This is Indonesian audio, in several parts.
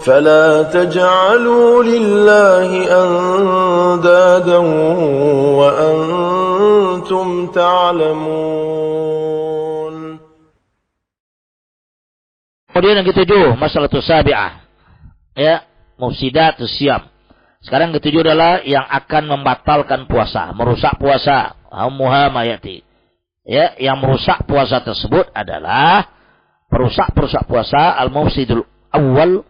فلا تجعلوا لله أندادا وأنتم تعلمون. Kemudian yang ketujuh, masalah sabi'ah. Ya, mufsidatus syiyam. Sekarang ketujuh adalah yang akan membatalkan puasa, merusak puasa. Muhamayati. Ya, yang merusak puasa tersebut adalah perusak puasa al-mufsidul awal.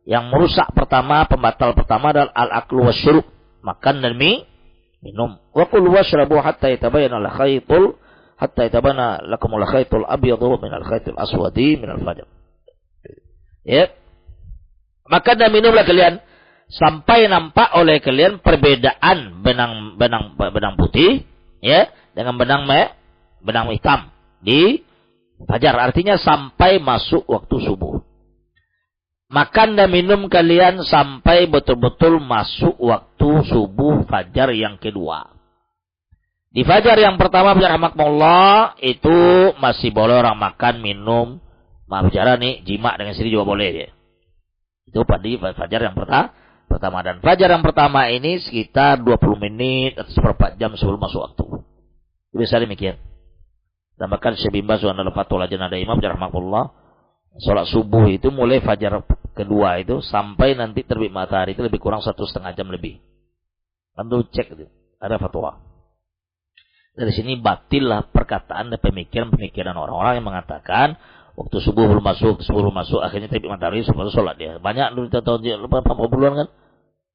Yang merusak pertama, pembatal pertama adalah al-aklu wasyurub, makan dan minum. Wa qul washrabu hatta yatabayyana lakumul khaytul abyadu minal khaytil aswadi minal fajr. Ya. Makan dan minumlah kalian sampai nampak oleh kalian perbedaan benang putih, ya, dengan benang hitam di fajar. Artinya sampai masuk waktu subuh. Makan dan minum kalian sampai betul-betul masuk waktu subuh fajar yang kedua. Di fajar yang pertama, rahmatullah, itu masih boleh orang makan, minum, bicara nih, jima dengan istri juga boleh dia. Itu pada fajar yang pertama. Dan fajar yang pertama ini sekitar 20 menit atau seperempat jam sebelum masuk waktu. Bisa demikian. Dan bahkan Syekh bin Baz Fathul Lajnah Daimah rahmatullah, sholat subuh itu mulai fajar kedua itu sampai nanti terbit matahari itu lebih kurang 1,5 jam lebih. Anda cek itu, ada fatwa. Dari sini batillah perkataan dan pemikiran orang-orang yang mengatakan waktu subuh belum masuk, akhirnya terbit matahari sebelum sholat dia. Banyak dulu tahun 80-an kan.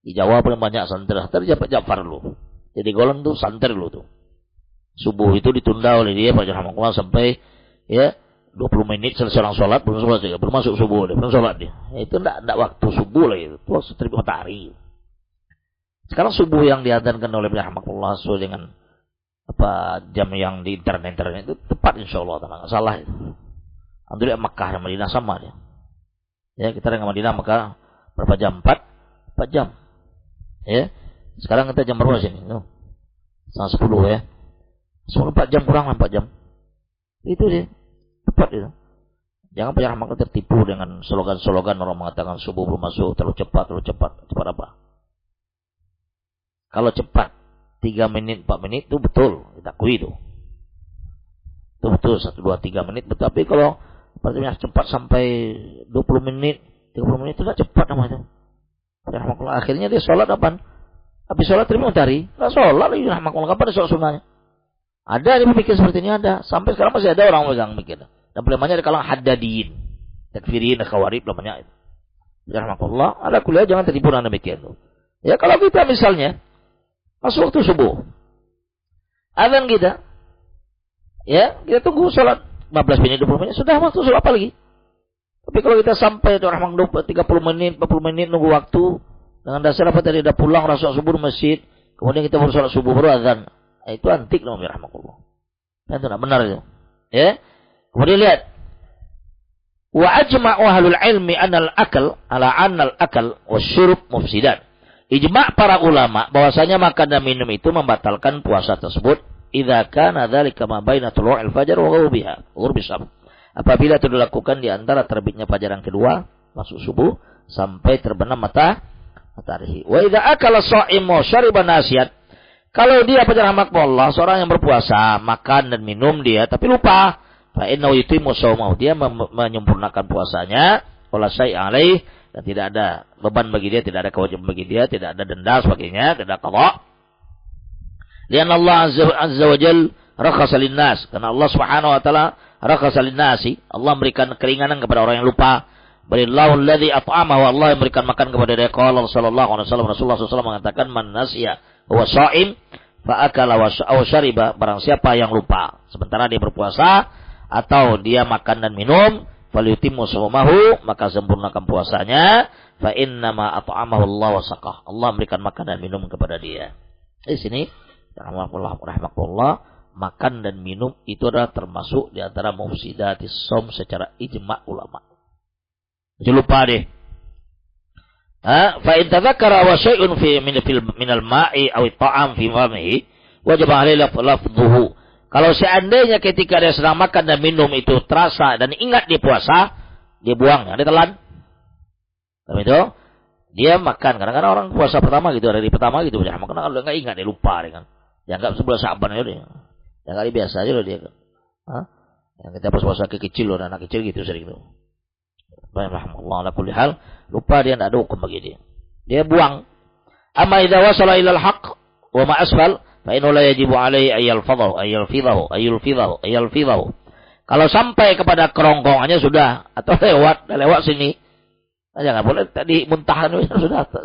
Di Jawa paling banyak santri. Jafar dulu. Jadi golongan tuh santri dulu tuh. Subuh itu ditunda oleh dia Pak Rahmatullah sampai ya 20 menit selesai orang sholat, belum sholat juga, belum masuk subuh dia, belum sholat dia. Itu enggak waktu subuh lagi, itu waktu terbit matahari. Sekarang subuh yang diadzankan oleh Rahmatullah sesuai dengan jam yang di internet itu tepat insyaallah, enggak salah itu. Alhamdulillah Makkah dan Madinah sama dia. Ya, kita dengan Madinah Makkah berapa jam? 4 jam. Ya. Sekarang kita jam berapa sini? Tuh. 10 ya. 4 jam kurang 4 jam. Itu dia. Tepat itu. Jangan pernah makan tertipu dengan slogan-slogan orang mengatakan subuh belum masuk, terlalu cepat. Cepat apa? Kalau cepat 3 menit, 4 menit itu betul, kita akui itu. Itu betul 1, 2, 3 menit betul. Tapi kalau artinya cepat sampai 20 menit, 30 menit itu tidak cepat namanya. Akhirnya dia sholat apa? Habis sholat terima matahari, enggak sholat lagi rahmatullah. Kapan sholat sunnahnya? Ada yang berpikir seperti ini, ada. Sampai sekarang masih ada orang yang mikir. Dan paling banyak di kalangan haddadiyin, takfirin, khawarij, paling banyak itu. Rahmatullah, ala kuliah jangan tertipu dengan demikian. Ya kalau kita misalnya masuk waktu subuh, azan kita, ya kita tunggu sholat 15 menit, 20 menit, sudah waktu sholat apa lagi? Tapi kalau kita sampai itu rahmatullah 30 menit, 40 menit nunggu waktu, dengan dasar apa tadi udah pulang sholat subuh di masjid, kemudian kita baru sholat subuh baru azan. Itu antik namanya rahmatullah. Itu tidak benar itu. Ya. Kemudian lihat. Wa ajma'u ahlul ilmi anal akal wasyurub mufsidan. Ijma' para ulama bahwasanya makan dan minum itu membatalkan puasa tersebut idza kana dzalika ma baina tulu'il fajar wa ghurubiha. Apabila itu dilakukan di antara terbitnya fajar yang kedua, masuk subuh sampai terbenam matahari. Wa idza akala sha'im wa syariba nasiyan. Kalau dia pada rahmatullah, seorang yang berpuasa, makan dan minum dia, tapi lupa. Fa innahu yutimmu shaumahu, dia menyempurnakan puasanya, wala syai' alaih, dan tidak ada beban bagi dia, tidak ada kewajiban bagi dia, tidak ada denda sebagainya, tidak qada. Lian Allah azza wa jalla rakhasa lin-nas, karena Allah Subhanahu wa taala rakhasa lin-nasi, Allah memberikan keringanan kepada orang yang lupa. Balillahu alladzi at'amahu, Allah yang memberikan makan kepada dia. Qala sallallahu alaihi wasallam, Rasulullah SAW mengatakan man nasiya huwa sha'im fa akala wa syariba, barang siapa yang lupa sementara dia berpuasa atau dia makan dan minum, falyutimmu shaumahu, maka sempurnakan puasanya, fa innama at'amahu Allah wa saqah, Allah memberikan makan dan minum kepada dia. Di sini rahmatullah, makan dan minum itu adalah termasuk di antara mufsidatis shaum secara ijma' ulama. Jangan lupa deh. Fa in tadzakkara wa syai'un fi minal ma'i aw ta'am fi famihi wajib alaihi lafdhuhu. Kalau seandainya ketika dia sedang makan dan minum itu terasa dan ingat dia puasa, dia buang, dia telan. Paham itu? Dia makan. Kadang-kadang orang puasa pertama gitu, hari pertama gitu. Ya, makan kalau nggak ingat dia lupa dia kan. Dianggap sebulan Sa'ban aja dia. Yang kali biasa aja loh dia kan. Hah? Yang kita pas puasa kecil loh, anak kecil gitu sering tuh. Rahmatullah ala kulli hal, lupa dia enggak ada hukum bagi dia. Dia buang. Amma idza wasala ila al-haq wa ma asfal fa inna la yajibu alaihi ayalfidhahu. Kalau sampai kepada kerongkongannya sudah atau lewat sini. Aja enggak boleh tadi muntahkan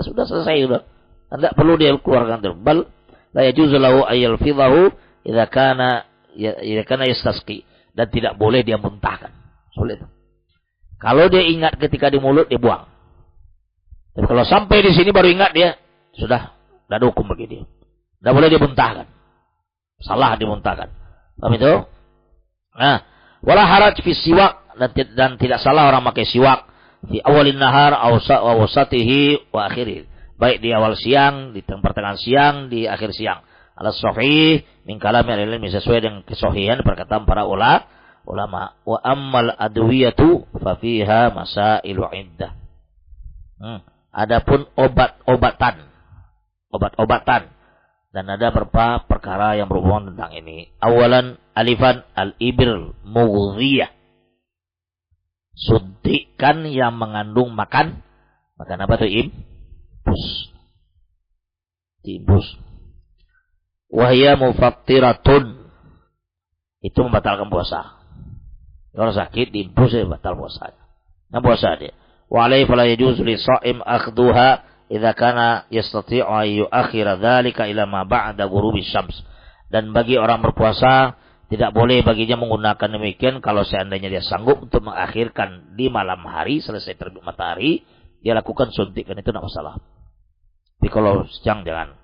sudah selesai sudah. Enggak perlu dia keluarkan terus. Bal la yajuzu lahu ayalfidhahu idza kana yastasqi, dan tidak boleh dia muntahkan. Sulit. Kalau dia ingat ketika di mulut, dia buang. Tapi kalau sampai di sini baru ingat dia, sudah, tidak ada hukum bagi dia. Tidak boleh dia muntahkan. Salah dimuntahkan. Paham itu? Nah, wala haraj fi siwak, dan tidak salah orang pakai siwak fi awalin nahar wa wasatihi wa akhirih. Baik di awal siang, di pertengahan siang, di akhir siang. Al-sahih min kalami al-ilmi, sesuai dengan kesahihan perkataan para ulama. Wa ammal adwiyatu fa fiha masailu iddah. Adapun obat-obatan dan ada beberapa perkara yang berhubungan tentang ini. Awalan alifan al-ibil mughdhiyah. Suntikan yang mengandung makan apa tuh? Timbus. Wahya mufattiratun. Itu membatalkan puasa. Kalau sakit diimpus ya batal puasanya. Nah puasa dia. Wa alaihi fala yajuzu li sha'im akhdhuha idza kana yastati'u an yu'akhkhira dzalika ila ma ba'da ghurubi syams. Dan bagi orang berpuasa tidak boleh baginya menggunakan demikian kalau seandainya dia sanggup untuk mengakhirkan di malam hari selesai terbit matahari, dia lakukan suntikan, itu tidak masalah. Tapi kalau siang jangan.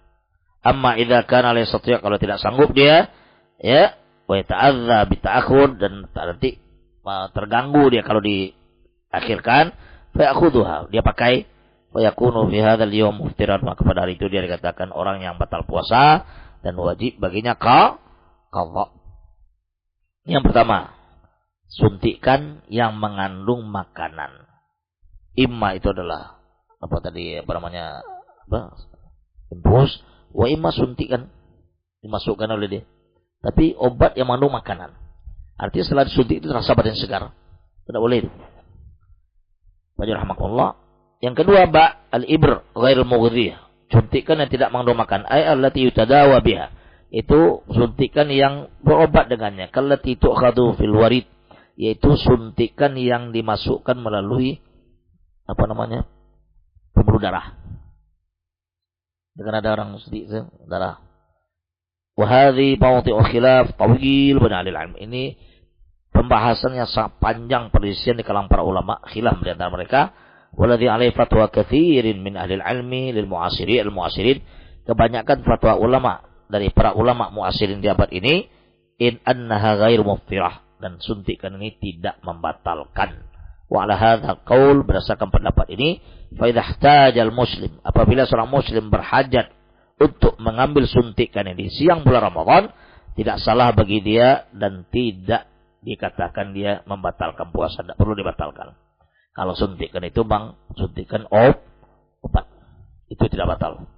Amma idza kana la yastati', kalau tidak sanggup dia ya wa ta'adza bi ta'akhur, dan nanti terganggu dia kalau diakhirkan, fa yakhudhuha, dia pakai, fa yakunu fi hadzal yawm muftiran, maka pada hari itu dia dikatakan orang yang batal puasa dan wajib baginya qadha. Yang pertama, suntikan yang mengandung makanan. Imma itu adalah impus, wa imma suntikan dimasukkan oleh dia. Tapi obat yang mengandung makanan. Artinya setelah disuntik itu terasa badan segar. Tidak boleh itu. Rahmatullah. Yang kedua, al-ibr ghairul mughdhiyah. Suntikan yang tidak mengandung makan. Ay allati yutadawa biha. Itu suntikan yang berobat dengannya. Kallati tu'khadhu fil warid. Yaitu suntikan yang dimasukkan melalui pembuluh darah. Dengan ada orang sedikit darah. Wahadhi mawti'u khilaf tawil bin ahli ilm. Ini pembahasan yang sangat panjang, perselisihan di kalangan para ulama, khilaf di antara mereka. Waladhi alaihi fatwa katsirin min ahli ilmi lil mu'asirin. Kebanyakan fatwa ulama dari para ulama mu'asirin di abad ini, in annaha ghairu muftirah, dan suntikan ini tidak membatalkan. Wa ala hadzal qaul, berdasarkan pendapat ini, fa idza ihtajal muslim, apabila seorang muslim berhajat untuk mengambil suntikan ini siang bulan Ramadan, tidak salah bagi dia dan tidak dikatakan dia membatalkan puasa, tidak perlu dibatalkan. Kalau suntikan itu suntikan obat, itu tidak batal.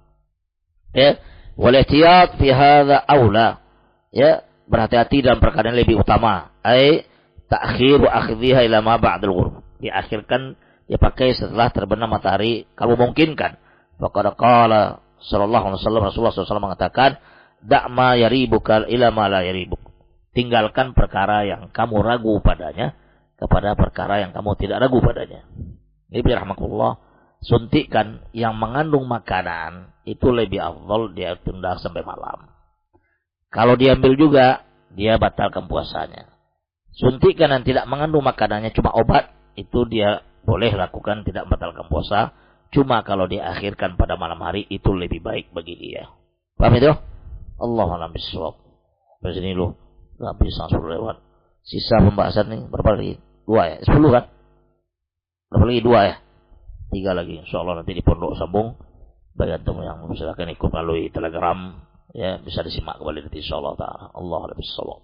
Ya, wal ihtiyat fi hadza aula. Ya, berhati-hati dalam perkara yang lebih utama. Ai ta'khiru akhdhiha ila ma ba'dal ghurub. Diakhirkan, dia pakai setelah terbenam matahari kalau memungkinkan. Faqad qala sallallahu alaihi wasallam, Rasulullah SAW mengatakan, da'ma yaribukal ila ma la yaribuk. Tinggalkan perkara yang kamu ragu padanya kepada perkara yang kamu tidak ragu padanya. Ini rahmatullah, suntikan yang mengandung makanan itu lebih afdal dia tunda sampai malam. Kalau diambil juga, dia batalkan puasanya. Suntikan yang tidak mengandung makanannya, cuma obat, itu dia boleh lakukan, tidak membatalkan puasa. Cuma kalau diakhirkan pada malam hari, itu lebih baik bagi dia. Paham itu? Allahu'a'lam bishawab. Di sini lu nggak bisa suruh lewat. Sisa pembahasan nih berapa lagi? 2 ya? 10 kan? Berapa lagi? 2 ya? 3 lagi. InsyaAllah nanti di Pondok Sambung. Bagi antum yang silakan ikut melalui Telegram, ya bisa disimak kembali nanti insyaallah ta'ala. Allahu'a'lam bishawab.